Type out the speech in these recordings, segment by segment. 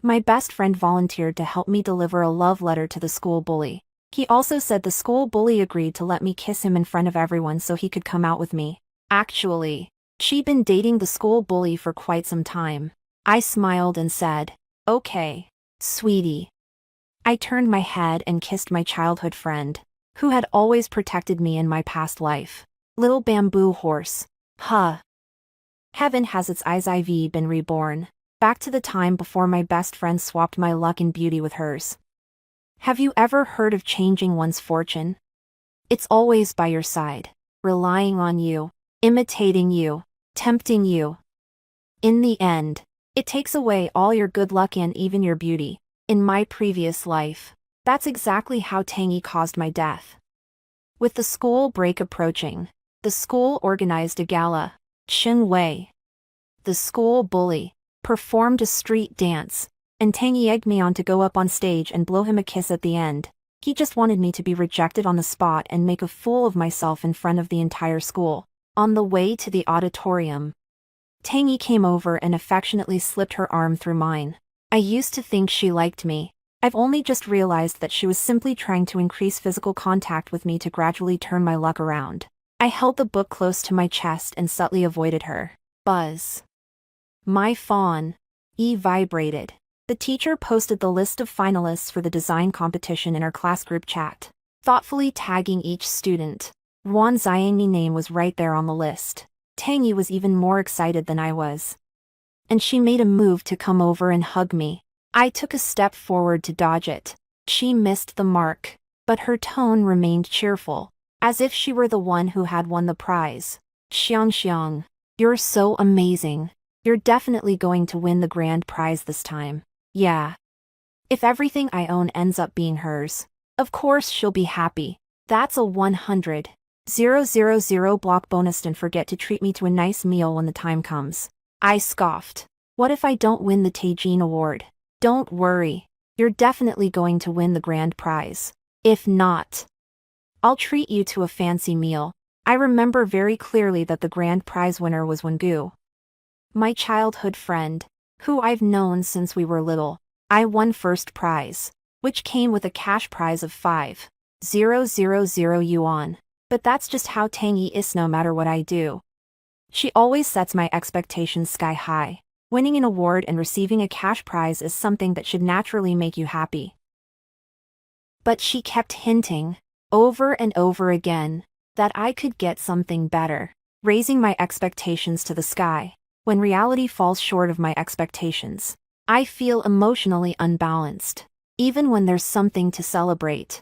My best friend volunteered to help me deliver a love letter to the school bully. He also said the school bully agreed to let me kiss him in front of everyone so he could come out with me. Actually, she'd been dating the school bully for quite some time. I smiled and said, "Okay, sweetie." I turned my head and kissed my childhood friend, who had always protected me in my past life. Little bamboo horse. Huh. Heaven has its eyes. I've been reborn. Back to the time before my best friend swapped my luck and beauty with hers. Have you ever heard of changing one's fortune? It's always by your side, relying on you, imitating you, tempting you. In the end, it takes away all your good luck and even your beauty. In my previous life, that's exactly how Tangy caused my death. With the school break approaching, the school organized a gala. Cheng Wei, the school bully, performed a street dance, and Tangy egged me on to go up on stage and blow him a kiss at the end. He just wanted me to be rejected on the spot and make a fool of myself in front of the entire school. On the way to the auditorium, Tangy came over and affectionately slipped her arm through mine. I used to think she liked me. I've only just realized that she was simply trying to increase physical contact with me to gradually turn my luck around. I held the book close to my chest and subtly avoided her. Buzz. My phone vibrated. The teacher posted the list of finalists for the design competition in our class group chat, thoughtfully tagging each student. Ruan Xiang's name was right there on the list. Tangy was even more excited than I was. And she made a move to come over and hug me. I took a step forward to dodge it. She missed the mark, but her tone remained cheerful, as if she were the one who had won the prize. Xiang, you're so amazing. You're definitely going to win the grand prize this time. Yeah. If everything I own ends up being hers, of course she'll be happy. That's a 100,000 block bonus. Don't forget to treat me to a nice meal when the time comes. I scoffed. What if I don't win the Teijin Award? Don't worry. You're definitely going to win the grand prize. If not, I'll treat you to a fancy meal. I remember very clearly that the grand prize winner was Wengu, my childhood friend, who I've known since we were little. I won first prize, which came with a cash prize of 5,000 yuan. But that's just how Tangy is no matter what I do. She always sets my expectations sky high. Winning an award and receiving a cash prize is something that should naturally make you happy. But she kept hinting, over and over again, that I could get something better, raising my expectations to the sky. When reality falls short of my expectations, I feel emotionally unbalanced, even when there's something to celebrate.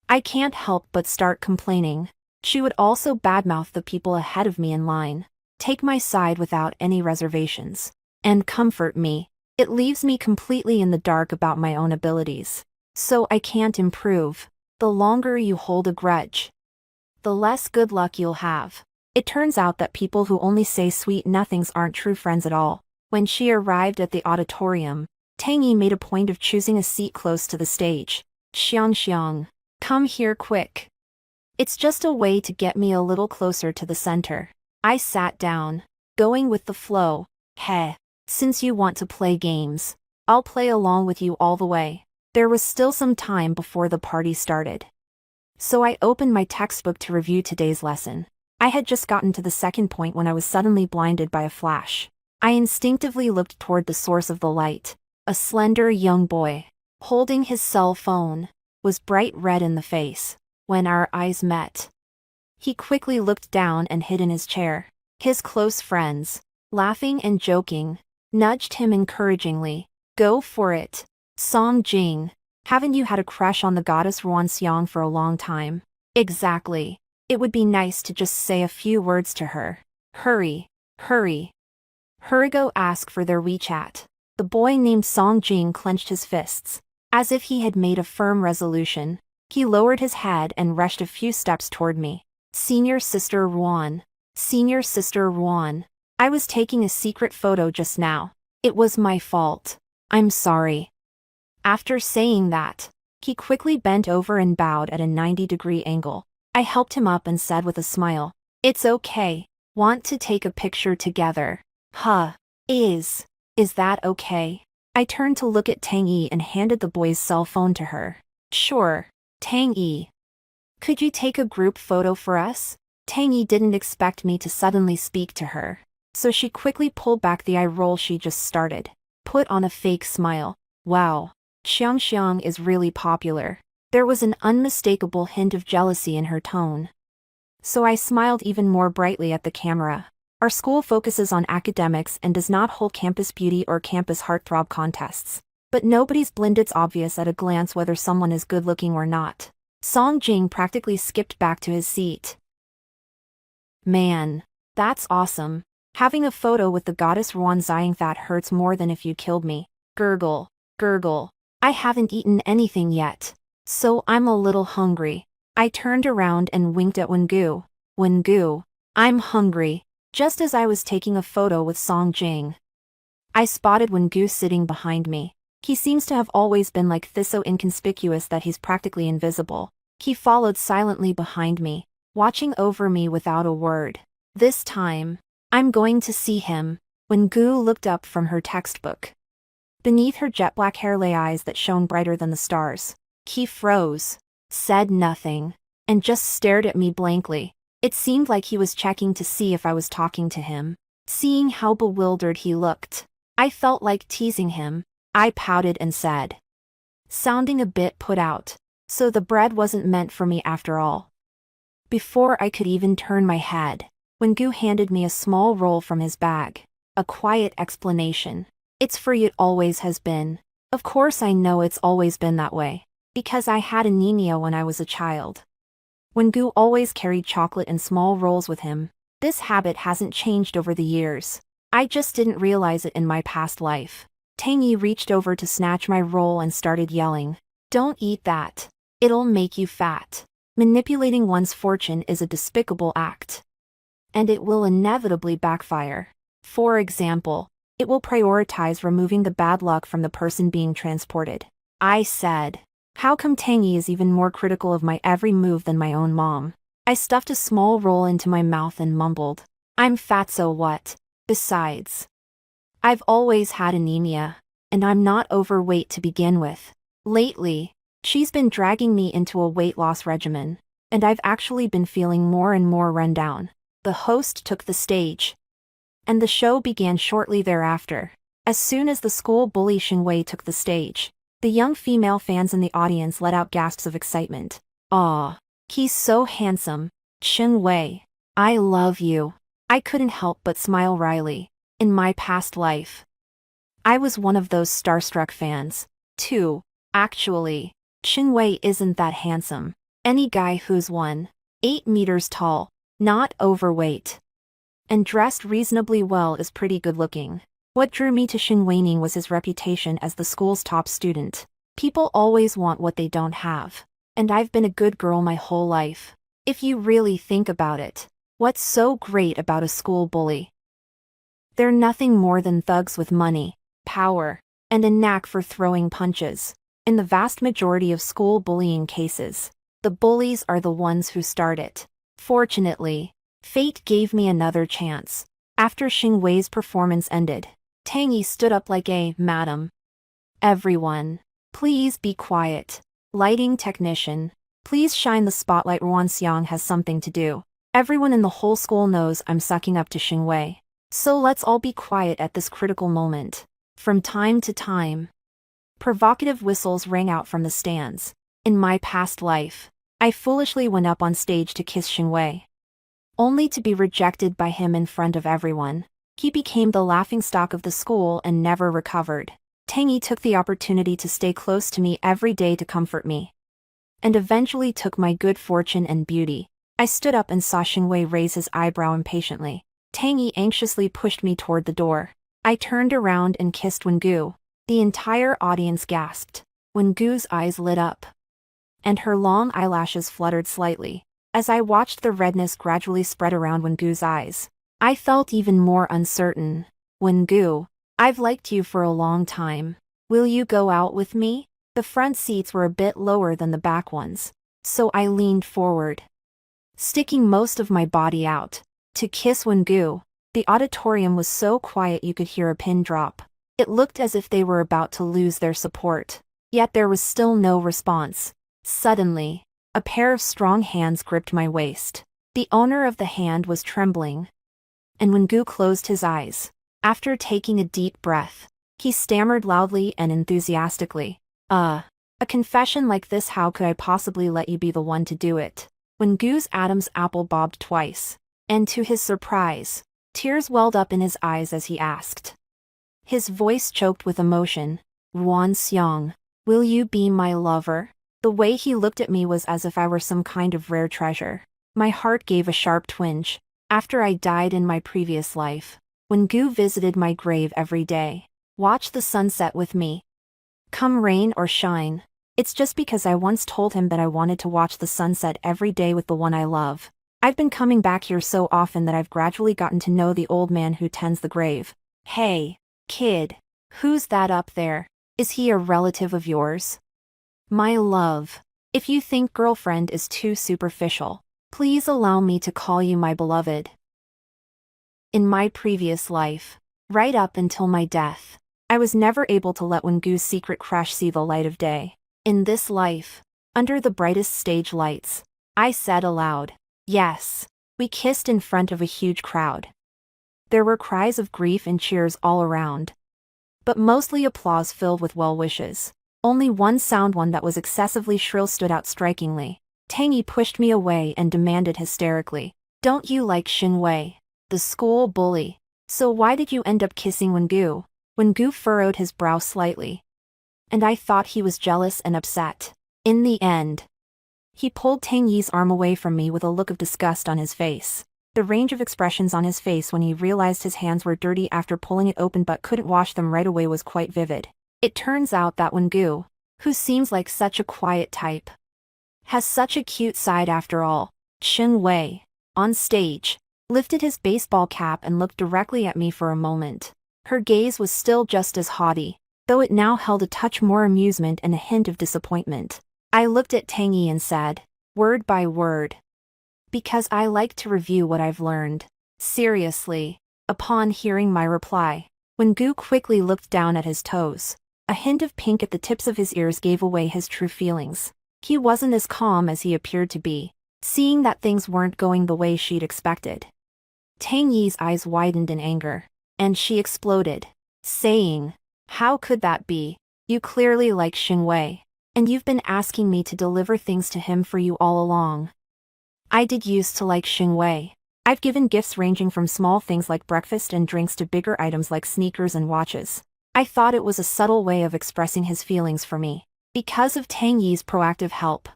I can't help but start complaining. She would also badmouth the people ahead of me in line, take my side without any reservations, and comfort me. It leaves me completely in the dark about my own abilities. So I can't improve. The longer you hold a grudge, the less good luck you'll have. It turns out that people who only say sweet nothings aren't true friends at all. When she arrived at the auditorium, Tangy made a point of choosing a seat close to the stage. Xiang, come here quick. It's just a way to get me a little closer to the center. I sat down, going with the flow. Heh, since you want to play games, I'll play along with you all the way. There was still some time before the party started, so I opened my textbook to review today's lesson. I had just gotten to the second point when I was suddenly blinded by a flash. I instinctively looked toward the source of the light. A slender young boy, holding his cell phone, was bright red in the face. When our eyes met, he quickly looked down and hid in his chair. His close friends, laughing and joking, nudged him encouragingly. Go for it, Song Jing. Haven't you had a crush on the goddess Ruanxiang for a long time? Exactly. It would be nice to just say a few words to her. Hurry. Go ask for their WeChat. The boy named Song Jing clenched his fists, as if he had made a firm resolution. He lowered his head and rushed a few steps toward me. Senior Sister Ruan. I was taking a secret photo just now. It was my fault. I'm sorry. After saying that, he quickly bent over and bowed at a 90-degree angle. I helped him up and said with a smile, "It's okay. Want to take a picture together? Huh. Is that okay?" I turned to look at Tang Yi and handed the boy's cell phone to her. Sure. Tang Yi. Could you take a group photo for us? Tang Yi didn't expect me to suddenly speak to her, so she quickly pulled back the eye roll she just started, put on a fake smile. Wow. Xiang is really popular. There was an unmistakable hint of jealousy in her tone. So I smiled even more brightly at the camera. Our school focuses on academics and does not hold campus beauty or campus heartthrob contests. But nobody's blind, it's obvious at a glance whether someone is good-looking or not. Song Jing practically skipped back to his seat. Man. That's awesome. Having a photo with the goddess Ruan Xiang that hurts more than if you killed me. Gurgle. Gurgle. I haven't eaten anything yet, so I'm a little hungry. I turned around and winked at Wengu. Wengu. I'm hungry. Just as I was taking a photo with Song Jing, I spotted Wengu sitting behind me. He seems to have always been like this, so inconspicuous that he's practically invisible. He followed silently behind me, watching over me without a word. This time, I'm going to see him. Wengu looked up from her textbook. Beneath her jet black hair lay eyes that shone brighter than the stars. He froze, said nothing, and just stared at me blankly. It seemed like he was checking to see if I was talking to him. Seeing how bewildered he looked, I felt like teasing him. I pouted and said, sounding a bit put out, so the bread wasn't meant for me after all. Before I could even turn my head, Wengu handed me a small roll from his bag. A quiet explanation. It's free, it always has been. Of course I know it's always been that way, because I had anemia when I was a child. Wengu always carried chocolate in small rolls with him. This habit hasn't changed over the years. I just didn't realize it in my past life. Tang Yi reached over to snatch my roll and started yelling, "Don't eat that. It'll make you fat." Manipulating one's fortune is a despicable act. And it will inevitably backfire. For example, it will prioritize removing the bad luck from the person being transported. I said, how come Tang Yi is even more critical of my every move than my own mom? I stuffed a small roll into my mouth and mumbled, I'm fat, so what? Besides, I've always had anemia, and I'm not overweight to begin with. Lately, she's been dragging me into a weight loss regimen, and I've actually been feeling more and more run down. The host took the stage, and the show began shortly thereafter. As soon as the school bully Xingwei took the stage, the young female fans in the audience let out gasps of excitement. Aw, he's so handsome. Xingwei, I love you. I couldn't help but smile wryly. In my past life, I was one of those starstruck fans, too. Actually, Xingwei isn't that handsome. Any guy who's 1.8 meters tall, not overweight, and dressed reasonably well is pretty good looking. What drew me to Xingwei was his reputation as the school's top student. People always want what they don't have, and I've been a good girl my whole life. If you really think about it, what's so great about a school bully? They're nothing more than thugs with money, power, and a knack for throwing punches. In the vast majority of school bullying cases, the bullies are the ones who start it. Fortunately, fate gave me another chance. After Xingwei's performance ended, Tang Yi stood up like a madam. Everyone, please be quiet. Lighting technician, please shine the spotlight. Ruan Xiang has something to do. Everyone in the whole school knows I'm sucking up to Xingwei. So let's all be quiet at this critical moment. From time to time, provocative whistles rang out from the stands. In my past life, I foolishly went up on stage to kiss Xingwei, only to be rejected by him in front of everyone. He became the laughingstock of the school and never recovered. Tang Yi took the opportunity to stay close to me every day to comfort me, and eventually took my good fortune and beauty. I stood up and saw Xingwei raise his eyebrow impatiently. Tang Yi anxiously pushed me toward the door. I turned around and kissed Wengu. The entire audience gasped. Wengu's eyes lit up, and her long eyelashes fluttered slightly. As I watched the redness gradually spread around Wengu's eyes, I felt even more uncertain. Wengu, I've liked you for a long time. Will you go out with me? The front seats were a bit lower than the back ones, so I leaned forward, sticking most of my body out, to kiss Wengu. The auditorium was so quiet you could hear a pin drop. It looked as if they were about to lose their support. Yet there was still no response. Suddenly, a pair of strong hands gripped my waist. The owner of the hand was trembling. And when Gu closed his eyes, after taking a deep breath, he stammered loudly and enthusiastically, a confession like this, how could I possibly let you be the one to do it? When Gu's Adam's apple bobbed twice, and to his surprise, tears welled up in his eyes as he asked. His voice choked with emotion, Ruan Xiang, will you be my lover? The way he looked at me was as if I were some kind of rare treasure. My heart gave a sharp twinge. After I died in my previous life, when Gu visited my grave every day, watch the sunset with me. Come rain or shine, it's just because I once told him that I wanted to watch the sunset every day with the one I love. I've been coming back here so often that I've gradually gotten to know the old man who tends the grave. Hey, kid, who's that up there? Is he a relative of yours? My love, if you think girlfriend is too superficial, please allow me to call you my beloved. In my previous life, right up until my death, I was never able to let Wengu's secret crush see the light of day. In this life, under the brightest stage lights, I said aloud, yes. We kissed in front of a huge crowd. There were cries of grief and cheers all around, but mostly applause filled with well wishes. Only one sound, one that was excessively shrill, stood out strikingly. Tangy pushed me away and demanded hysterically, don't you like Xinwei, the school bully? So why did you end up kissing Wengu? Wengu furrowed his brow slightly, and I thought he was jealous and upset. In the end, he pulled Tang Yi's arm away from me with a look of disgust on his face. The range of expressions on his face when he realized his hands were dirty after pulling it open but couldn't wash them right away was quite vivid. It turns out that Wengu, who seems like such a quiet type, has such a cute side after all. Chen Wei, on stage, lifted his baseball cap and looked directly at me for a moment. Her gaze was still just as haughty, though it now held a touch more amusement and a hint of disappointment. I looked at Tang Yi and said, word by word, because I like to review what I've learned. Seriously. Upon hearing my reply, Wengu quickly looked down at his toes. A hint of pink at the tips of his ears gave away his true feelings. He wasn't as calm as he appeared to be, seeing that things weren't going the way she'd expected. Tang Yi's eyes widened in anger, and she exploded, saying, how could that be? You clearly like Xinwei, and you've been asking me to deliver things to him for you all along. I did used to like Xinwei. I've given gifts ranging from small things like breakfast and drinks to bigger items like sneakers and watches. I thought it was a subtle way of expressing his feelings for me. Because of Tang Yi's proactive help,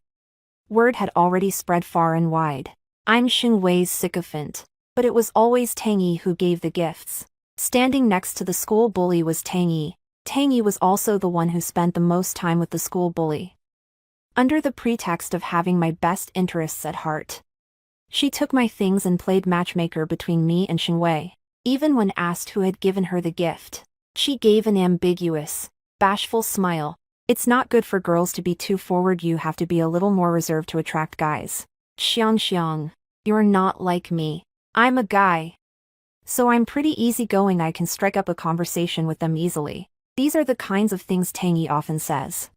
word had already spread far and wide. I'm Xinwei's sycophant, but it was always Tang Yi who gave the gifts. Standing next to the school bully was Tang Yi. Tang Yi was also the one who spent the most time with the school bully, under the pretext of having my best interests at heart. She took my things and played matchmaker between me and Xinwei. Even when asked who had given her the gift, she gave an ambiguous, bashful smile. It's not good for girls to be too forward, you have to be a little more reserved to attract guys. Xiang, you're not like me. I'm a guy, so I'm pretty easygoing, I can strike up a conversation with them easily. These are the kinds of things Tang Yi often says.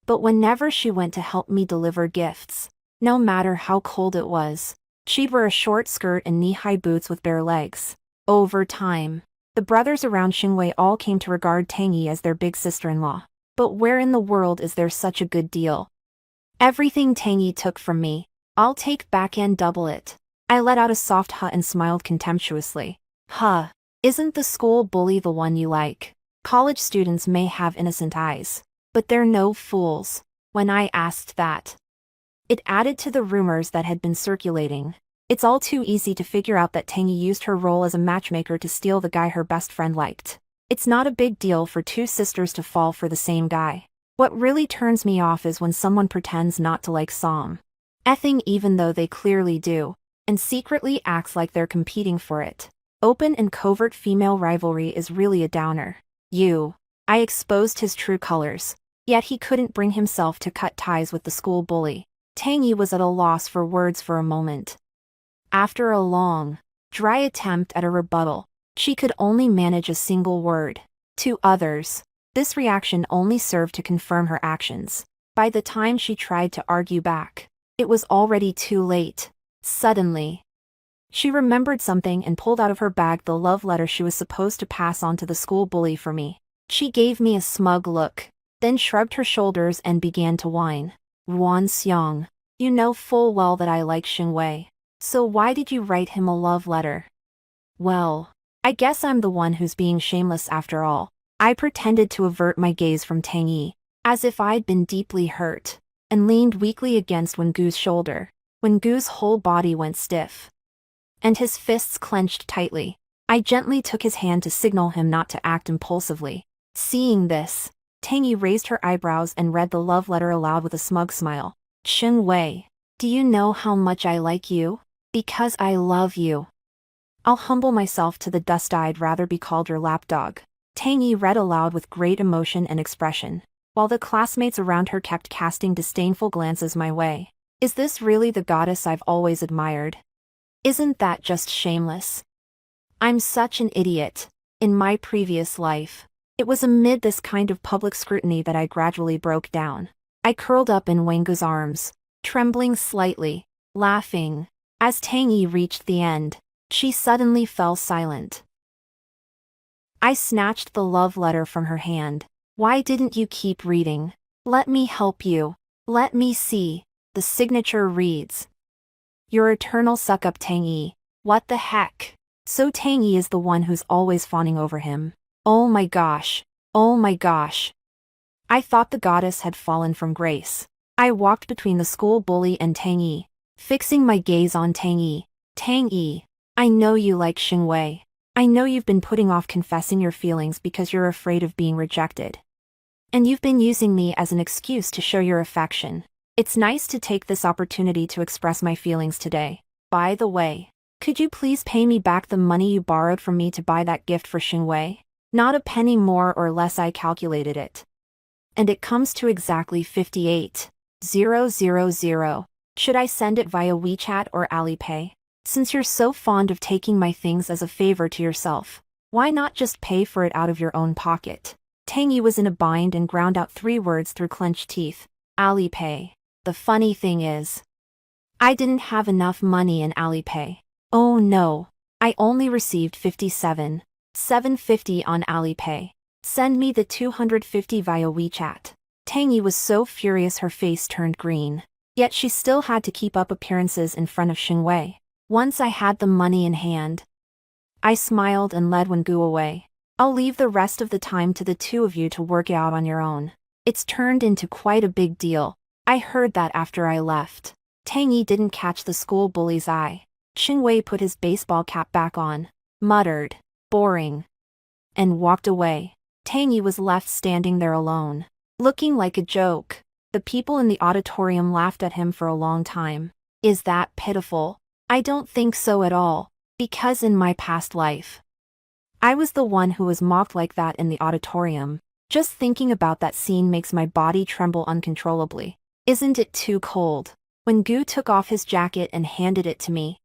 But whenever she went to help me deliver gifts, no matter how cold it was, she'd wear a short skirt and knee-high boots with bare legs. Over time, the brothers around Xinwei all came to regard Tang Yi as their big sister-in-law. But where in the world is there such a good deal? Everything Tang Yi took from me, I'll take back and double it. I let out a soft huh and smiled contemptuously. Huh, isn't the school bully the one you like? College students may have innocent eyes, but they're no fools. When I asked that, it added to the rumors that had been circulating. It's all too easy to figure out that Tang Yi used her role as a matchmaker to steal the guy her best friend liked. It's not a big deal for two sisters to fall for the same guy. What really turns me off is when someone pretends not to like Som Ething even though they clearly do, and secretly acts like they're competing for it. Open and covert female rivalry is really a downer. I exposed his true colors, yet he couldn't bring himself to cut ties with the school bully. Tang Yi was at a loss for words for a moment. After a long, dry attempt at a rebuttal, She could only manage a single word. To others, this reaction only served to confirm her actions. By the time she tried to argue back, it was already too late. Suddenly, she remembered something and pulled out of her bag the love letter she was supposed to pass on to the school bully for me. She gave me a smug look, then shrugged her shoulders and began to whine. Ruan Xiong, you know full well that I like Xingwei. So why did you write him a love letter? Well, I guess I'm the one who's being shameless after all. I pretended to avert my gaze from Tang Yi, as if I'd been deeply hurt, and leaned weakly against Wengu's shoulder. Wengu's whole body went stiff, and his fists clenched tightly. I gently took his hand to signal him not to act impulsively. Seeing this, Tang Yi raised her eyebrows and read the love letter aloud with a smug smile. Xingwei, do you know how much I like you? Because I love you. I'll humble myself to the dust I'd rather be called your lapdog. Tang Yi read aloud with great emotion and expression, while the classmates around her kept casting disdainful glances my way. Is this really the goddess I've always admired? Isn't that just shameless? I'm such an idiot. In my previous life, it was amid this kind of public scrutiny that I gradually broke down. I curled up in Wengu's arms, trembling slightly, laughing. As Tang Yi reached the end, she suddenly fell silent. I snatched the love letter from her hand. Why didn't you keep reading? Let me help you. Let me see. The signature reads, Your eternal suck-up Tang Yi. What the heck? So Tang Yi is the one who's always fawning over him. Oh my gosh. Oh my gosh. I thought the goddess had fallen from grace. I walked between the school bully and Tang Yi, fixing my gaze on Tang Yi. Tang Yi, I know you like Xingwei. I know you've been putting off confessing your feelings because you're afraid of being rejected. And you've been using me as an excuse to show your affection. It's nice to take this opportunity to express my feelings today. By the way, could you please pay me back the money you borrowed from me to buy that gift for Xingwei? Not a penny more or less, I calculated it. And it comes to exactly 58,000. Should I send it via WeChat or Alipay? Since you're so fond of taking my things as a favor to yourself, why not just pay for it out of your own pocket? Tang Yi was in a bind and ground out 3 words through clenched teeth. Alipay. The funny thing is, I didn't have enough money in Alipay. Oh no. I only received 57,750 on Alipay. Send me the 250 via WeChat. Tang Yi was so furious her face turned green. Yet she still had to keep up appearances in front of Xingwei. Once I had the money in hand, I smiled and led Wengu away. I'll leave the rest of the time to the two of you to work it out on your own. It's turned into quite a big deal. I heard that after I left. Tang Yi didn't catch the school bully's eye. Xingwei put his baseball cap back on, muttered, boring, and walked away. Tang Yi was left standing there alone, looking like a joke. The people in the auditorium laughed at him for a long time. Is that pitiful? I don't think so at all, because in my past life, I was the one who was mocked like that in the auditorium. Just thinking about that scene makes my body tremble uncontrollably. Isn't it too cold? Wengu took off his jacket and handed it to me,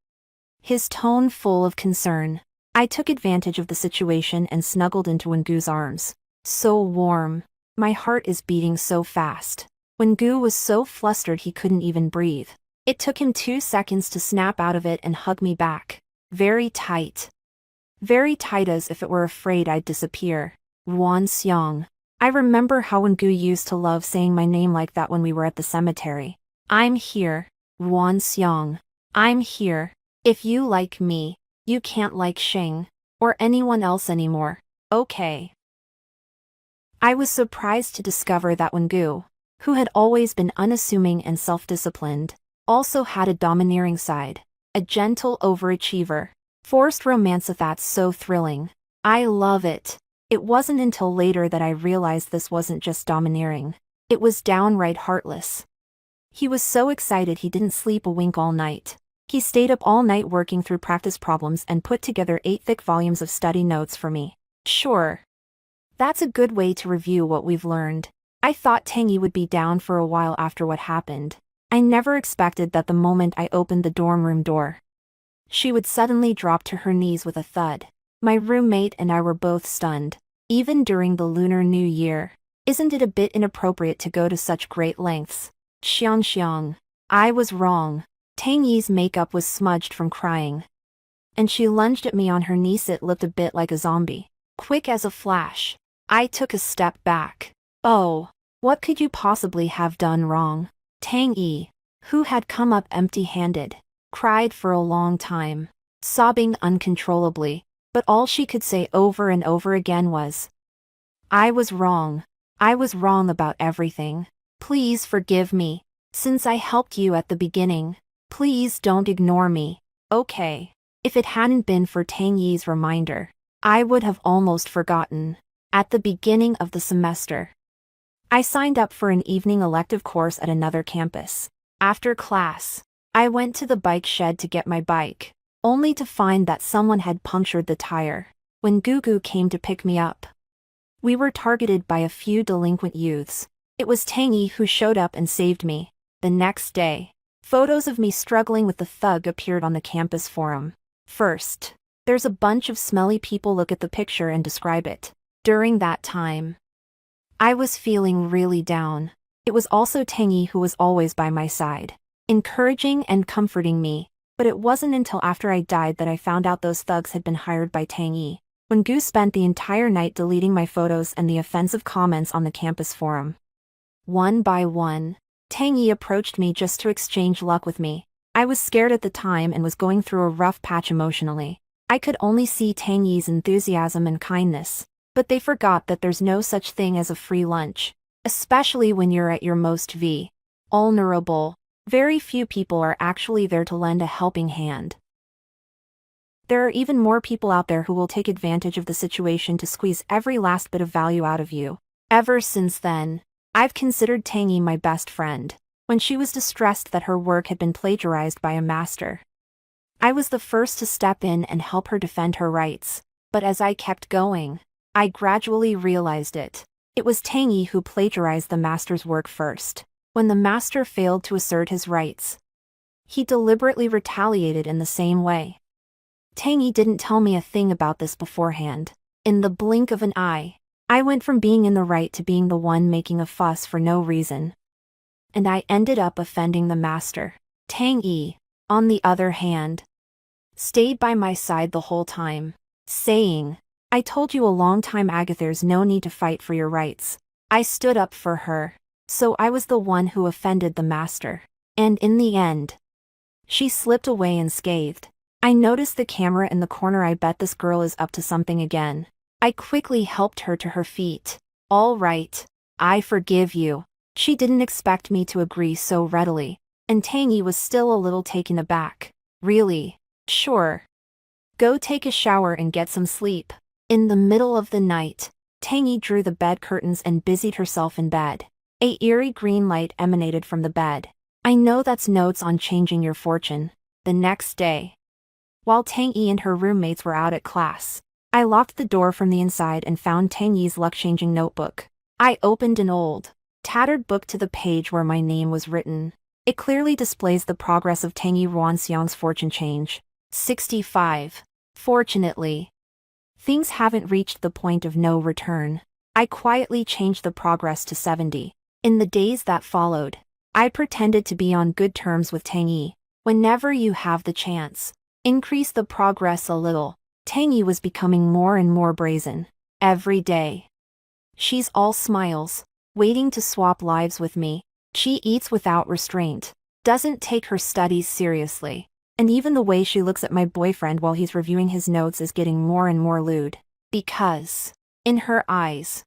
his tone full of concern. I took advantage of the situation and snuggled into Wengu's arms. So warm. My heart is beating so fast. Wengu was so flustered he couldn't even breathe. It took him 2 seconds to snap out of it and hug me back. Very tight. Very tight, as if it were afraid I'd disappear. Ruan Xiong. I remember how Wengu used to love saying my name like that when we were at the cemetery. I'm here. Ruan Xiong. I'm here. If you like me, you can't like Xing, or anyone else anymore. Okay. I was surprised to discover that Wengu, who had always been unassuming and self-disciplined, also had a domineering side. A gentle overachiever. Forced romance, that's so thrilling. I love it. It wasn't until later that I realized this wasn't just domineering. It was downright heartless. He was so excited he didn't sleep a wink all night. He stayed up all night working through practice problems and put together 8 thick volumes of study notes for me. Sure. That's a good way to review what we've learned. I thought Tang Yi would be down for a while after what happened. I never expected that the moment I opened the dorm room door, she would suddenly drop to her knees with a thud. My roommate and I were both stunned. Even during the Lunar New Year. Isn't it a bit inappropriate to go to such great lengths? Xiang. I was wrong. Tang Yi's makeup was smudged from crying. And she lunged at me on her knees. It looked a bit like a zombie. Quick as a flash. I took a step back. Oh, what could you possibly have done wrong? Tang Yi, who had come up empty-handed, cried for a long time, sobbing uncontrollably, but all she could say over and over again was, I was wrong. I was wrong about everything. Please forgive me. Since I helped you at the beginning, please don't ignore me, okay? If it hadn't been for Tang Yi's reminder, I would have almost forgotten. At the beginning of the semester, I signed up for an evening elective course at another campus. After class, I went to the bike shed to get my bike, only to find that someone had punctured the tire. When Gugu came to pick me up, we were targeted by a few delinquent youths. It was Tang Yi who showed up and saved me. The next day, photos of me struggling with the thug appeared on the campus forum. First, there's a bunch of smelly people look at the picture and describe it. During that time, I was feeling really down. It was also Tang Yi who was always by my side, encouraging and comforting me, but it wasn't until after I died that I found out those thugs had been hired by Tang Yi. When Gu spent the entire night deleting my photos and the offensive comments on the campus forum. One by one, Tang Yi approached me just to exchange luck with me. I was scared at the time and was going through a rough patch emotionally. I could only see Tang Yi's enthusiasm and kindness, but they forgot that there's no such thing as a free lunch, especially when you're at your most vulnerable. Very few people are actually there to lend a helping hand. There are even more people out there who will take advantage of the situation to squeeze every last bit of value out of you. Ever since then, I've considered Tang Yi my best friend. When she was distressed that her work had been plagiarized by a master, I was the first to step in and help her defend her rights. But as I kept going, I gradually realized it. It was Tang Yi who plagiarized the master's work first. When the master failed to assert his rights, he deliberately retaliated in the same way. Tang Yi didn't tell me a thing about this beforehand. In the blink of an eye, I went from being in the right to being the one making a fuss for no reason. And I ended up offending the master. Tang Yi, on the other hand, stayed by my side the whole time, saying, I told you a long time Agatha, there's no need to fight for your rights. I stood up for her, so I was the one who offended the master. And in the end, she slipped away unscathed. I noticed the camera in the corner. I bet this girl is up to something again. I quickly helped her to her feet. All right, I forgive you. She didn't expect me to agree so readily, and Tang Yi was still a little taken aback. Really? Sure. Go take a shower and get some sleep. In the middle of the night, Tang Yi drew the bed curtains and busied herself in bed. A eerie green light emanated from the bed. I know that's notes on changing your fortune. The next day, while Tang Yi and her roommates were out at class, I locked the door from the inside and found Tang Yi's luck-changing notebook. I opened an old, tattered book to the page where my name was written. It clearly displays the progress of Tang Yi Ruanxiang's fortune change. 65. Fortunately, things haven't reached the point of no return. I quietly changed the progress to 70. In the days that followed, I pretended to be on good terms with Tang Yi. Whenever you have the chance, increase the progress a little. Tang Yi was becoming more and more brazen. Every day, she's all smiles, waiting to swap lives with me. She eats without restraint, doesn't take her studies seriously, and even the way she looks at my boyfriend while he's reviewing his notes is getting more and more lewd. Because, in her eyes,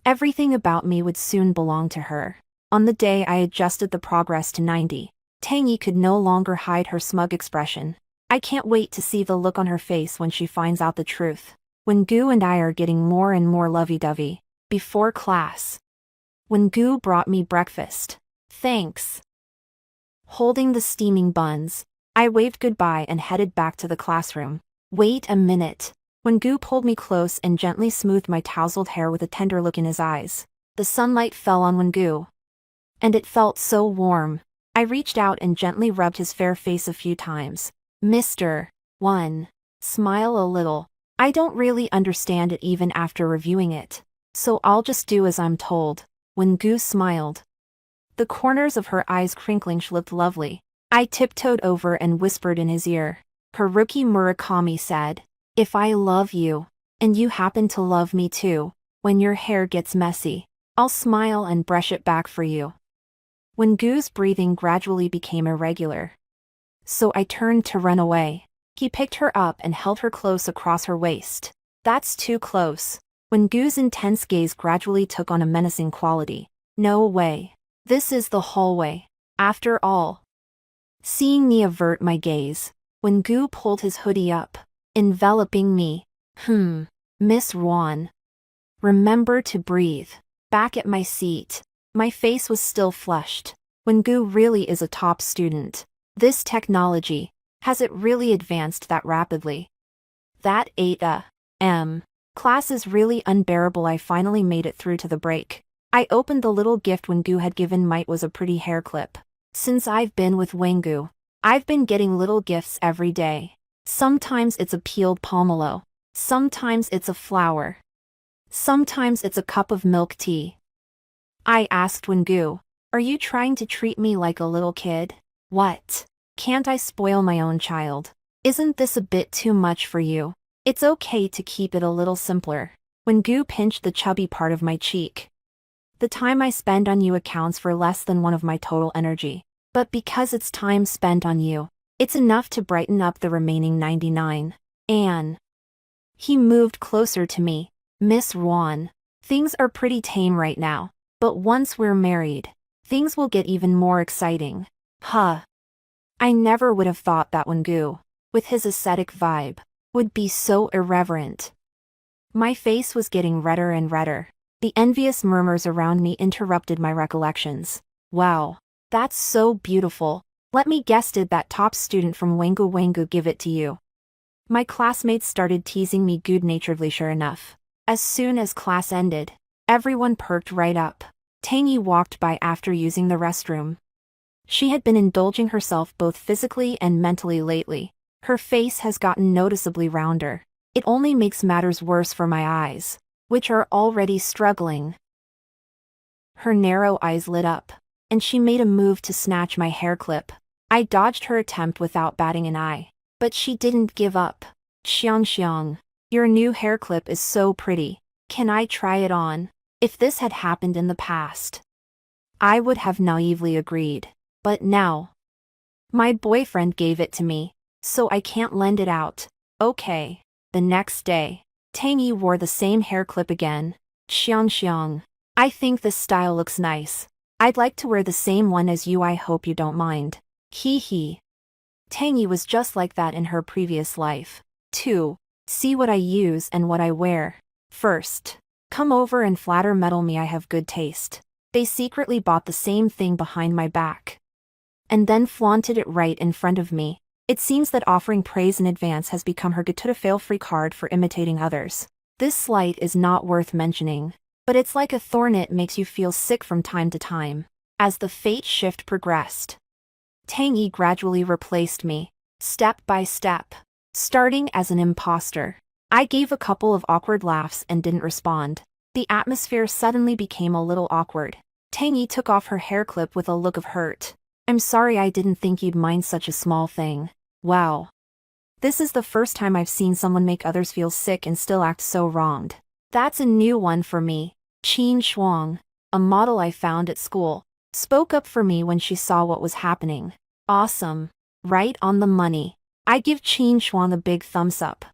everything about me would soon belong to her. On the day I adjusted the progress to 90, Tang Yi could no longer hide her smug expression. I can't wait to see the look on her face when she finds out the truth. When Gu and I are getting more and more lovey-dovey. Before class, when Gu brought me breakfast. Thanks. Holding the steaming buns, I waved goodbye and headed back to the classroom. Wait a minute. When Gu pulled me close and gently smoothed my tousled hair with a tender look in his eyes. The sunlight fell on Gu, and it felt so warm. I reached out and gently rubbed his fair face a few times. Mr. 1. Smile a little. I don't really understand it even after reviewing it. So I'll just do as I'm told. Wengu smiled. The corners of her eyes crinkling looked lovely. I tiptoed over and whispered in his ear. Haruki Murakami said, "If I love you, and you happen to love me too, when your hair gets messy, I'll smile and brush it back for you." Wengu's breathing gradually became irregular. So I turned to run away. He picked her up and held her close across her waist. "That's too close." Wengu's intense gaze gradually took on a menacing quality. "No way. This is the hallway, after all." Seeing me avert my gaze, Wengu pulled his hoodie up, enveloping me. Miss Wan. Remember to breathe." Back at my seat, my face was still flushed. Wengu really is a top student. This technology, has it really advanced that rapidly? That 8 a.m. class is really unbearable. I finally made it through to the break. I opened the little gift Wengu had given. Might was a pretty hair clip. Since I've been with Wengu, I've been getting little gifts every day. Sometimes it's a peeled pomelo. Sometimes it's a flower. Sometimes it's a cup of milk tea. I asked Wengu, "Are you trying to treat me like a little kid?" "What? Can't I spoil my own child? Isn't this a bit too much for you? It's okay to keep it a little simpler." Wengu pinched the chubby part of my cheek. "The time I spend on you accounts for less than one of my total energy. But because it's time spent on you, it's enough to brighten up the remaining 99. Anne." He moved closer to me. "Miss Wan, things are pretty tame right now, but once we're married, things will get even more exciting." Huh. I never would have thought that Wengu, with his ascetic vibe, would be so irreverent. My face was getting redder and redder. The envious murmurs around me interrupted my recollections. "Wow, that's so beautiful. Let me guess, did that top student from Wengu give it to you?" My classmates started teasing me good-naturedly. Sure enough, as soon as class ended, everyone perked right up. Tangy walked by after using the restroom. She had been indulging herself both physically and mentally lately. Her face has gotten noticeably rounder. It only makes matters worse for my eyes, which are already struggling. Her narrow eyes lit up, and she made a move to snatch my hair clip. I dodged her attempt without batting an eye, but she didn't give up. Xiang, your new hair clip is so pretty. Can I try it on?" If this had happened in the past, I would have naively agreed. But now, my boyfriend gave it to me, so I can't lend it out. Okay. The next day, Tangy wore the same hair clip again. Xiang, I think this style looks nice. I'd like to wear the same one as you. I hope you don't mind. Hee hee. Tangy was just like that in her previous life. 2. See what I use and what I wear. First, come over and flatter metal me. I have good taste. They secretly bought the same thing behind my back, and then flaunted it right in front of me. It seems that offering praise in advance has become her get-to-fail-free card for imitating others. This slight is not worth mentioning, but it's like a thorn. It makes you feel sick from time to time. As the fate shift progressed, Tangy gradually replaced me, step by step, starting as an imposter. I gave a couple of awkward laughs and didn't respond. The atmosphere suddenly became a little awkward. Tangy took off her hair clip with a look of hurt. "I'm sorry, I didn't think you'd mind such a small thing." Wow. This is the first time I've seen someone make others feel sick and still act so wronged. That's a new one for me. Qin Shuang, a model I found at school, spoke up for me when she saw what was happening. Awesome. Right on the money. I give Qin Shuang a big thumbs up.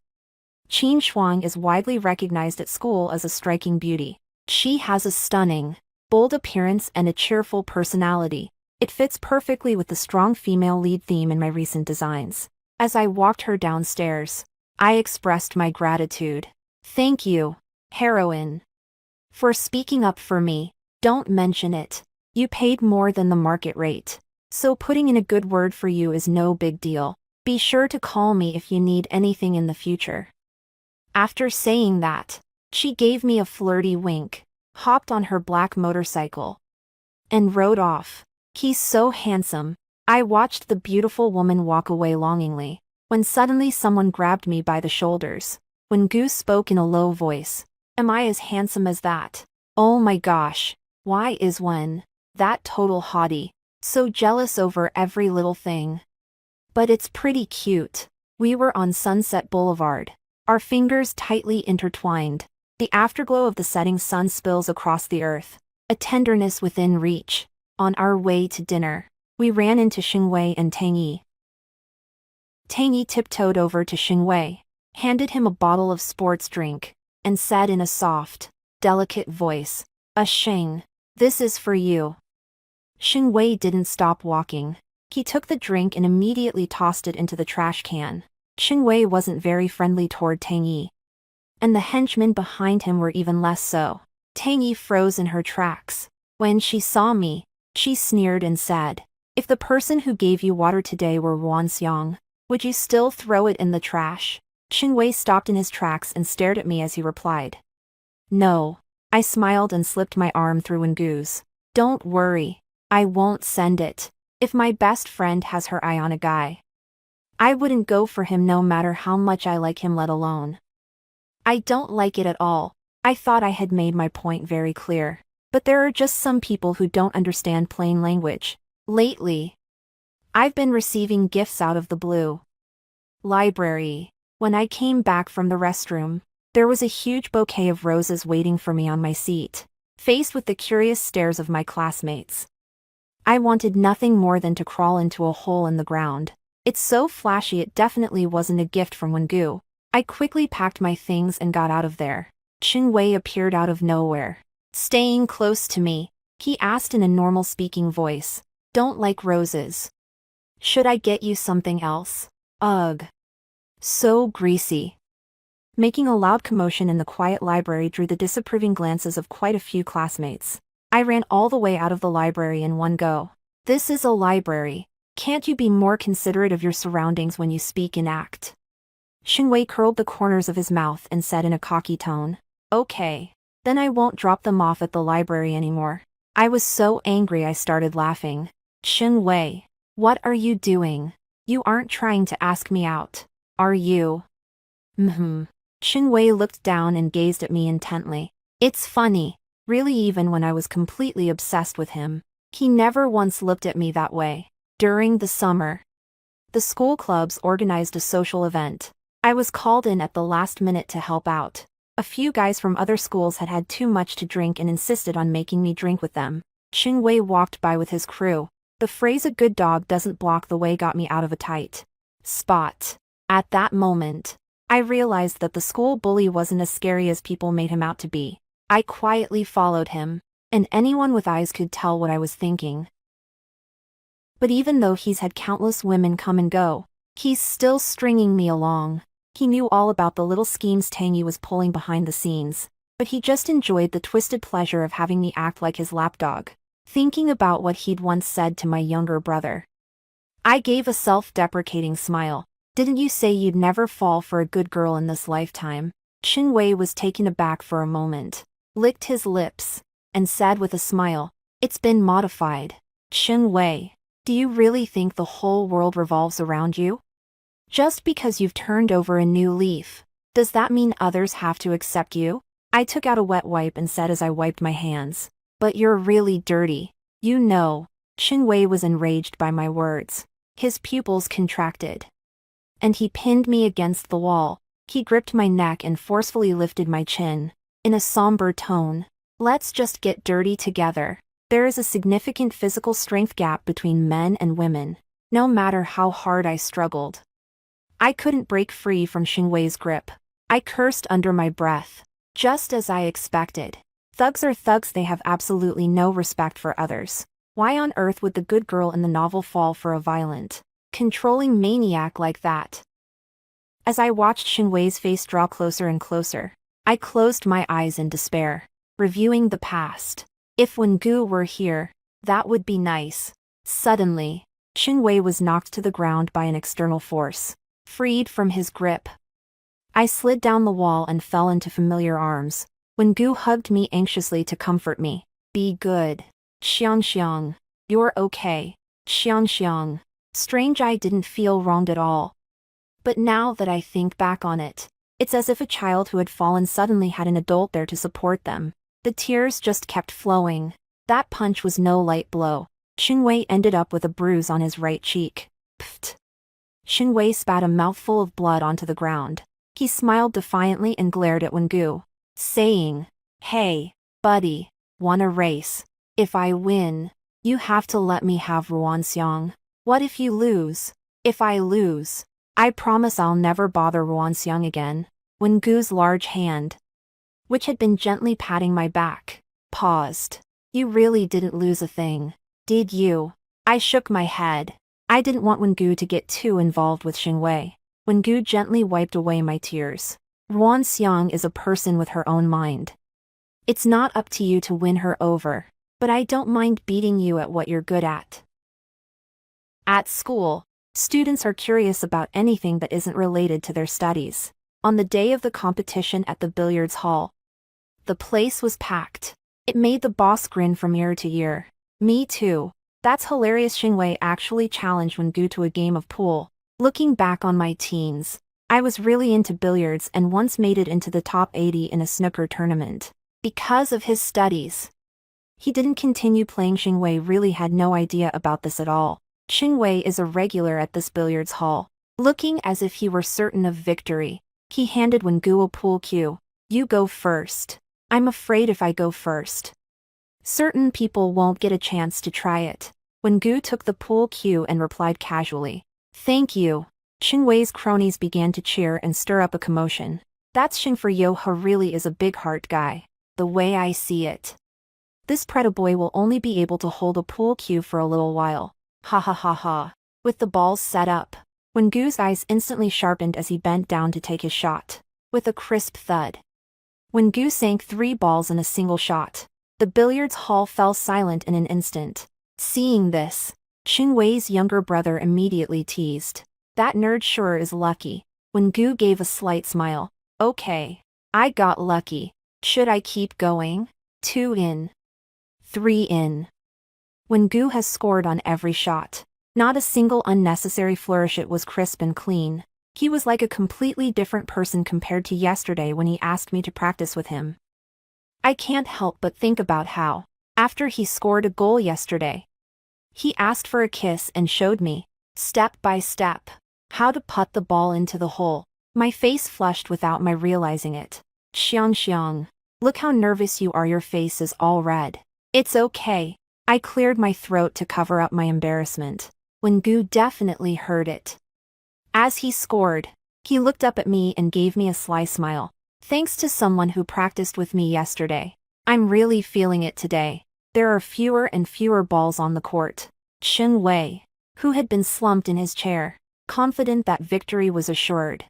Qin Shuang is widely recognized at school as a striking beauty. She has a stunning, bold appearance and a cheerful personality. It fits perfectly with the strong female lead theme in my recent designs. As I walked her downstairs, I expressed my gratitude. "Thank you, heroine, for speaking up for me. Don't mention it. You paid more than the market rate, so putting in a good word for you is no big deal. Be sure to call me if you need anything in the future." After saying that, she gave me a flirty wink, hopped on her black motorcycle, and rode off. "He's so handsome." I watched the beautiful woman walk away longingly, when suddenly someone grabbed me by the shoulders. Wengu spoke in a low voice. Am I as handsome as that? Oh my gosh. Why is that total hottie so jealous over every little thing? But it's pretty cute. We were on Sunset Boulevard, our fingers tightly intertwined. The afterglow of the setting sun spills across the earth, a tenderness within reach. On our way to dinner, we ran into Xingwei and Tang Yi. Tang Yi tiptoed over to Xingwei, handed him a bottle of sports drink, and said in a soft, delicate voice, Xing, this is for you. Xingwei didn't stop walking. He took the drink and immediately tossed it into the trash can. Xingwei wasn't very friendly toward Tang Yi. And the henchmen behind him were even less so. Tang Yi froze in her tracks. When she saw me, she sneered and said, if the person who gave you water today were Wan Xiang, would you still throw it in the trash? Xingwei stopped in his tracks and stared at me as he replied. No. I smiled and slipped my arm through Wengu's. Don't worry. I won't send it. If my best friend has her eye on a guy, I wouldn't go for him no matter how much I like him, let alone. I don't like it at all. I thought I had made my point very clear. But there are just some people who don't understand plain language. Lately, I've been receiving gifts out of the blue. Library. When I came back from the restroom, there was a huge bouquet of roses waiting for me on my seat, faced with the curious stares of my classmates. I wanted nothing more than to crawl into a hole in the ground. It's so flashy, it definitely wasn't a gift from Wengu. I quickly packed my things and got out of there. Xingwei appeared out of nowhere. Staying close to me, he asked in a normal speaking voice. Don't like roses. Should I get you something else? Ugh. So greasy. Making a loud commotion in the quiet library drew the disapproving glances of quite a few classmates. I ran all the way out of the library in one go. This is a library. Can't you be more considerate of your surroundings when you speak and act? Xingwei curled the corners of his mouth and said in a cocky tone. Okay. Then I won't drop them off at the library anymore. I was so angry I started laughing. Xingwei, what are you doing? You aren't trying to ask me out, are you? Xingwei looked down and gazed at me intently. It's funny, really, even when I was completely obsessed with him, he never once looked at me that way. During the summer, the school clubs organized a social event. I was called in at the last minute to help out. A few guys from other schools had had too much to drink and insisted on making me drink with them. Xingwei walked by with his crew. The phrase "a good dog doesn't block the way" got me out of a tight spot. At that moment, I realized that the school bully wasn't as scary as people made him out to be. I quietly followed him, and anyone with eyes could tell what I was thinking. But even though he's had countless women come and go, he's still stringing me along. He knew all about the little schemes Tang Yi was pulling behind the scenes, but he just enjoyed the twisted pleasure of having me act like his lapdog. Thinking about what he'd once said to my younger brother, I gave a self-deprecating smile. Didn't you say you'd never fall for a good girl in this lifetime? Xingwei was taken aback for a moment, licked his lips, and said with a smile, it's been modified. Xingwei, do you really think the whole world revolves around you? Just because you've turned over a new leaf, does that mean others have to accept you? I took out a wet wipe and said as I wiped my hands, but you're really dirty. You know. Xingwei was enraged by my words. His pupils contracted, and he pinned me against the wall. He gripped my neck and forcefully lifted my chin. In a somber tone, let's just get dirty together. There is a significant physical strength gap between men and women. No matter how hard I struggled, I couldn't break free from Xingwei's grip. I cursed under my breath. Just as I expected. Thugs are thugs, they have absolutely no respect for others. Why on earth would the good girl in the novel fall for a violent, controlling maniac like that? As I watched Xingwei's face draw closer and closer, I closed my eyes in despair, reviewing the past. If Wengu were here, that would be nice. Suddenly, Xingwei was knocked to the ground by an external force, freed from his grip. I slid down the wall and fell into familiar arms. Wengu hugged me anxiously to comfort me. Be good. Xiang, you're okay. Xiang. Strange, I didn't feel wronged at all. But now that I think back on it, It's as if a child who had fallen suddenly had an adult there to support them. The tears just kept flowing. That punch was no light blow. Xingwei ended up with a bruise on his right cheek. Pfft. Xingwei spat a mouthful of blood onto the ground. He smiled defiantly and glared at Wengu, saying, "Hey, buddy, wanna race? If I win, you have to let me have Ruanxiang. What if you lose? If I lose, I promise I'll never bother Ruanxiang again." Wengu's large hand, which had been gently patting my back, paused. "You really didn't lose a thing, did you?" I shook my head. I didn't want Wengu to get too involved with Xingwei. Wengu gently wiped away my tears. Ruanxiang is a person with her own mind. It's not up to you to win her over, but I don't mind beating you at what you're good at. At school, students are curious about anything that isn't related to their studies. On the day of the competition at the billiards hall, the place was packed. It made the boss grin from ear to ear. Me too. That's hilarious. Xingwei actually challenged Wengu to a game of pool. Looking back on my teens, I was really into billiards and once made it into the top 80 in a snooker tournament. Because of his studies, he didn't continue playing. Xingwei really had no idea about this at all. Xingwei is a regular at this billiards hall. Looking as if he were certain of victory, he handed Wengu a pool cue. "You go first." "I'm afraid if I go first, certain people won't get a chance to try it." Wengu took the pool cue and replied casually, "Thank you." Xingwei's cronies began to cheer and stir up a commotion. That's Xing for Yoha really is a big heart guy. The way I see it, this Preta boy will only be able to hold a pool cue for a little while. Ha ha ha ha. With the balls set up, Wengu's eyes instantly sharpened as he bent down to take his shot. With a crisp thud, Wengu sank 3 balls in a single shot. The billiards hall fell silent in an instant. Seeing this, Xingwei's younger brother immediately teased, "That nerd sure is lucky." Wengu gave a slight smile. "Okay, I got lucky. Should I keep going?" 2 in. 3 in. Wengu has scored on every shot. Not a single unnecessary flourish. It was crisp and clean. He was like a completely different person compared to yesterday when he asked me to practice with him. I can't help but think about how, after he scored a goal yesterday, he asked for a kiss and showed me, step by step, how to put the ball into the hole. My face flushed without my realizing it. Xiang, look how nervous you are. Your face is all red." "It's okay." I cleared my throat to cover up my embarrassment. Wengu definitely heard it. As he scored, he looked up at me and gave me a sly smile. "Thanks to someone who practiced with me yesterday, I'm really feeling it today." There are fewer and fewer balls on the court. Xingwei, who had been slumped in his chair, confident that victory was assured,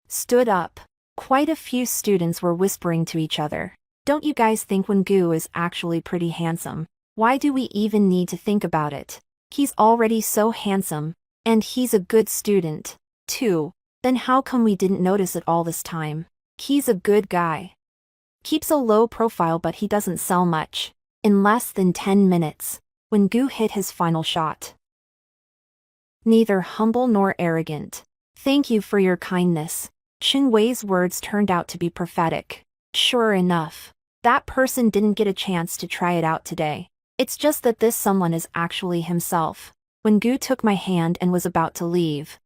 stood up. Quite a few students were whispering to each other, "Don't you guys think Wengu is actually pretty handsome? Why do we even need to think about it? He's already so handsome, and he's a good student, too. Then how come we didn't notice it all this time? He's a good guy. Keeps a low profile but he doesn't sell much." In less than 10 minutes, Wengu hit his final shot. Neither humble nor arrogant. "Thank you for your kindness." Xingwei's words turned out to be prophetic. Sure enough, that person didn't get a chance to try it out today. It's just that this someone is actually himself. Wengu took my hand and was about to leave,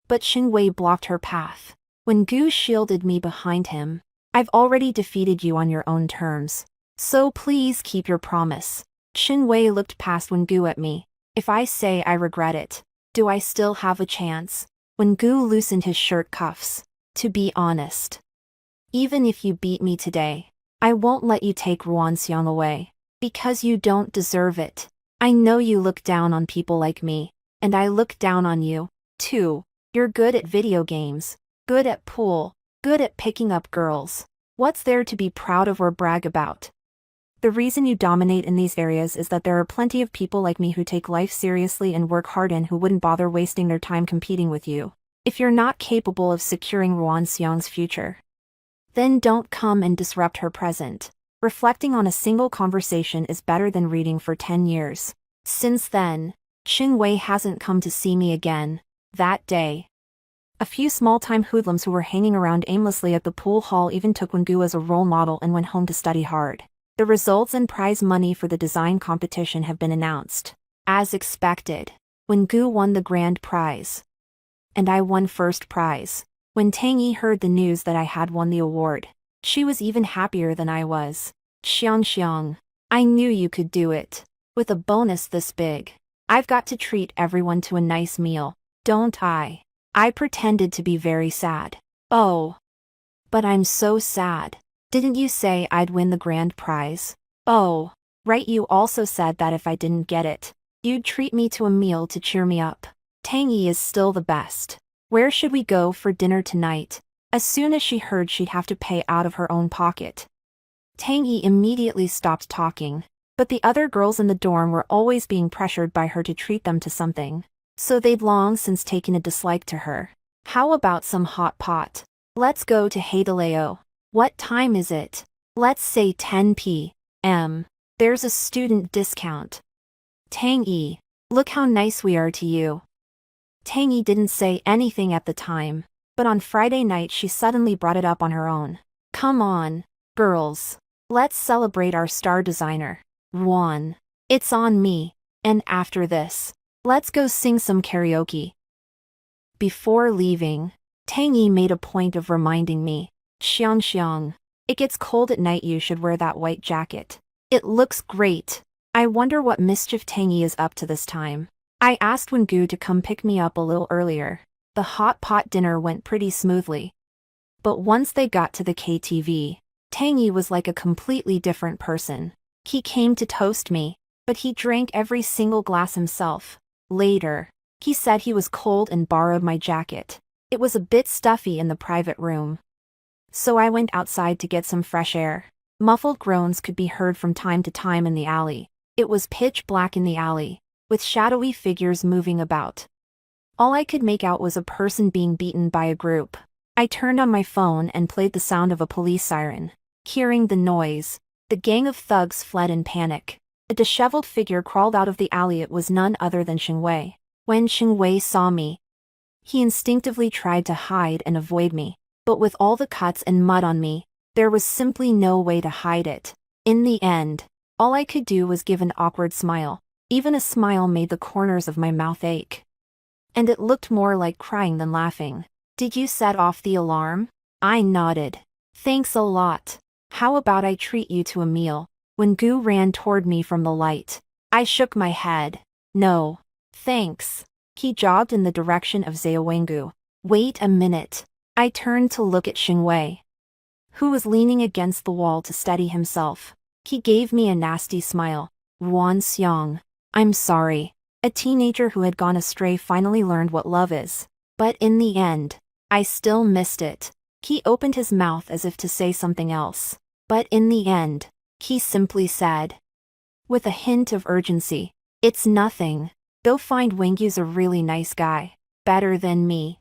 but Xingwei blocked her path. Wengu shielded me behind him. "I've already defeated you on your own terms, so please keep your promise." Xingwei looked past Wengu at me. "If I say I regret it, do I still have a chance?" Wengu loosened his shirt cuffs. "To be honest, even if you beat me today, I won't let you take Ruanxiang away, because you don't deserve it. I know you look down on people like me, and I look down on you, too. You're good at video games, good at pool, good at picking up girls. What's there to be proud of or brag about? The reason you dominate in these areas is that there are plenty of people like me who take life seriously and work hard and who wouldn't bother wasting their time competing with you. If you're not capable of securing Ruanxiang's future, then don't come and disrupt her present. Reflecting on a single conversation is better than reading for 10 years. Since then, Xingwei hasn't come to see me again. That day, A few small-time hoodlums who were hanging around aimlessly at the pool hall even took Wengu as a role model and went home to study hard. The results and prize money for the design competition have been announced. As expected, Wengu won the grand prize. And I won first prize. When Tangyi heard the news that I had won the award, she was even happier than I was. Xiang, I knew you could do it. With a bonus this big, I've got to treat everyone to a nice meal, don't I? I pretended to be very sad. Oh. But I'm so sad. Didn't you say I'd win the grand prize? Oh. Right, you also said that if I didn't get it, you'd treat me to a meal to cheer me up. Tangyi is still the best. Where should we go for dinner tonight? As soon as she heard she'd have to pay out of her own pocket, Tangyi immediately stopped talking. But the other girls in the dorm were always being pressured by her to treat them to something, so they'd long since taken a dislike to her. How about some hot pot? Let's go to Haidaleo. What time is it? Let's say 10 p.m. There's a student discount. Tangyi, look how nice we are to you. Tangyi didn't say anything at the time, but on Friday night she suddenly brought it up on her own. Come on, girls. Let's celebrate our star designer. One. It's on me. And after this, let's go sing some karaoke. Before leaving, Tangyi made a point of reminding me, Xiang, it gets cold at night, you should wear that white jacket. It looks great. I wonder what mischief Tangyi is up to this time. I asked Wengu to come pick me up a little earlier. The hot pot dinner went pretty smoothly. But once they got to the KTV, Tangyi was like a completely different person. He came to toast me, but he drank every single glass himself. Later, he said he was cold and borrowed my jacket. It was a bit stuffy in the private room. So I went outside to get some fresh air. Muffled groans could be heard from time to time in the alley. It was pitch black in the alley, with shadowy figures moving about. All I could make out was a person being beaten by a group. I turned on my phone and played the sound of a police siren. Hearing the noise, the gang of thugs fled in panic. A disheveled figure crawled out of the alley. It was none other than Xingwei. When Xingwei saw me, he instinctively tried to hide and avoid me, but with all the cuts and mud on me, there was simply no way to hide it. In the end, all I could do was give an awkward smile. Even a smile made the corners of my mouth ache. And it looked more like crying than laughing. Did you set off the alarm? I nodded. Thanks a lot. How about I treat you to a meal? Wengu ran toward me from the light. I shook my head. No. Thanks. He jogged in the direction of Wengu. Wait a minute. I turned to look at Xingwei, who was leaning against the wall to steady himself. He gave me a nasty smile. Ruan Xiang. I'm sorry. A teenager who had gone astray finally learned what love is. But in the end, I still missed it. He opened his mouth as if to say something else. But in the end, he simply said, with a hint of urgency, it's nothing. Go find Wengu's a really nice guy. Better than me.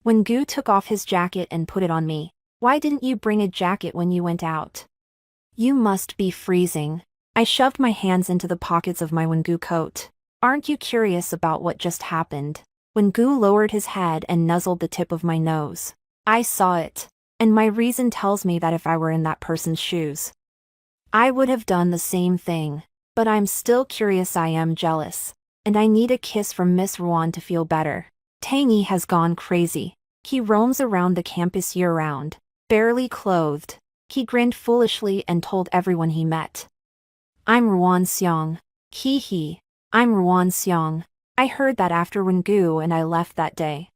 Wengu took off his jacket and put it on me. Why didn't you bring a jacket when you went out? You must be freezing. I shoved my hands into the pockets of my Wengu coat. Aren't you curious about what just happened? Wengu lowered his head and nuzzled the tip of my nose. I saw it, and my reason tells me that if I were in that person's shoes, I would have done the same thing. But I'm still curious. I am jealous, and I need a kiss from Miss Ruan to feel better. Tangyi has gone crazy. He roams around the campus year-round, barely clothed. He grinned foolishly and told everyone he met, I'm Ruan Xiang. Hee. I'm Ruan Xiang. I heard that after Wengu and I left that day.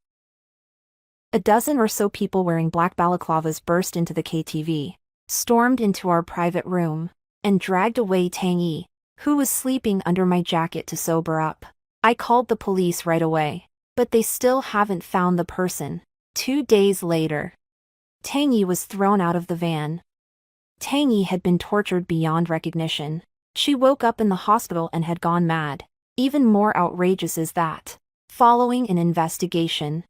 A dozen or so people wearing black balaclavas burst into the KTV, stormed into our private room, and dragged away Tangyi, who was sleeping under my jacket, to sober up. I called the police right away, but they still haven't found the person. 2 days later, Tangyi was thrown out of the van. Tangyi had been tortured beyond recognition. She woke up in the hospital and had gone mad. Even more outrageous is that, following an investigation,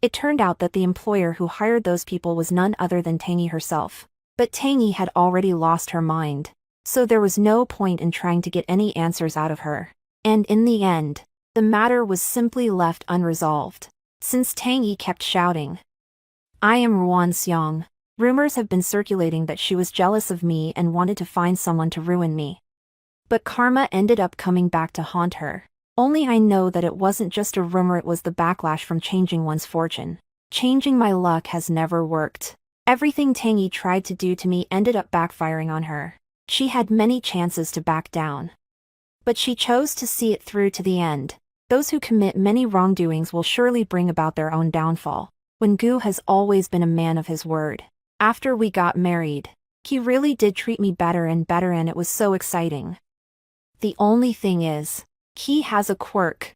it turned out that the employer who hired those people was none other than Tangyi herself. But Tangyi had already lost her mind, so there was no point in trying to get any answers out of her. And in the end, the matter was simply left unresolved. since Tang Yi kept shouting, I am Ruan Xiong. Rumors have been circulating that she was jealous of me and wanted to find someone to ruin me. But karma ended up coming back to haunt her. Only I know that it wasn't just a rumor, it was the backlash from changing one's fortune. Changing my luck has never worked. Everything Tang Yi tried to do to me ended up backfiring on her. She had many chances to back down, but she chose to see it through to the end. Those who commit many wrongdoings will surely bring about their own downfall. Wengu has always been a man of his word. After we got married, he really did treat me better and better, and it was so exciting. The only thing is, he has a quirk.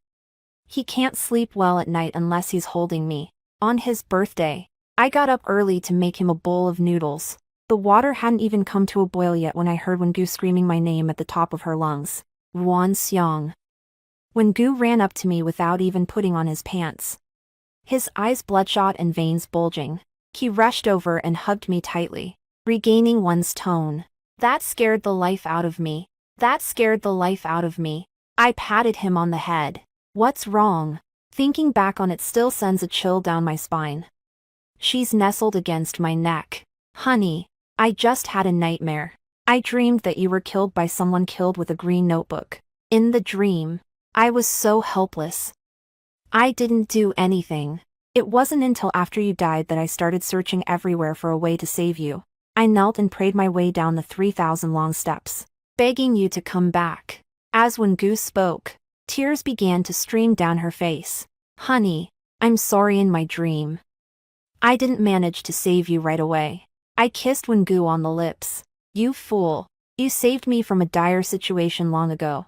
He can't sleep well at night unless he's holding me. On his birthday, I got up early to make him a bowl of noodles. The water hadn't even come to a boil yet when I heard Wengu screaming my name at the top of her lungs. Ruan Xiong. Wengu ran up to me without even putting on his pants. His eyes bloodshot and veins bulging. He rushed over and hugged me tightly, regaining one's tone. That scared the life out of me. I patted him on the head. What's wrong? Thinking back on it still sends a chill down my spine. She's nestled against my neck. Honey, I just had a nightmare. I dreamed that you were killed by someone killed with a green notebook. In the dream, I was so helpless. I didn't do anything. It wasn't until after you died that I started searching everywhere for a way to save you. I knelt and prayed my way down the 3,000 long steps, begging you to come back. As Wengu spoke, tears began to stream down her face. Honey, I'm sorry. In my dream, I didn't manage to save you right away. I kissed Wengu on the lips. You fool. You saved me from a dire situation long ago.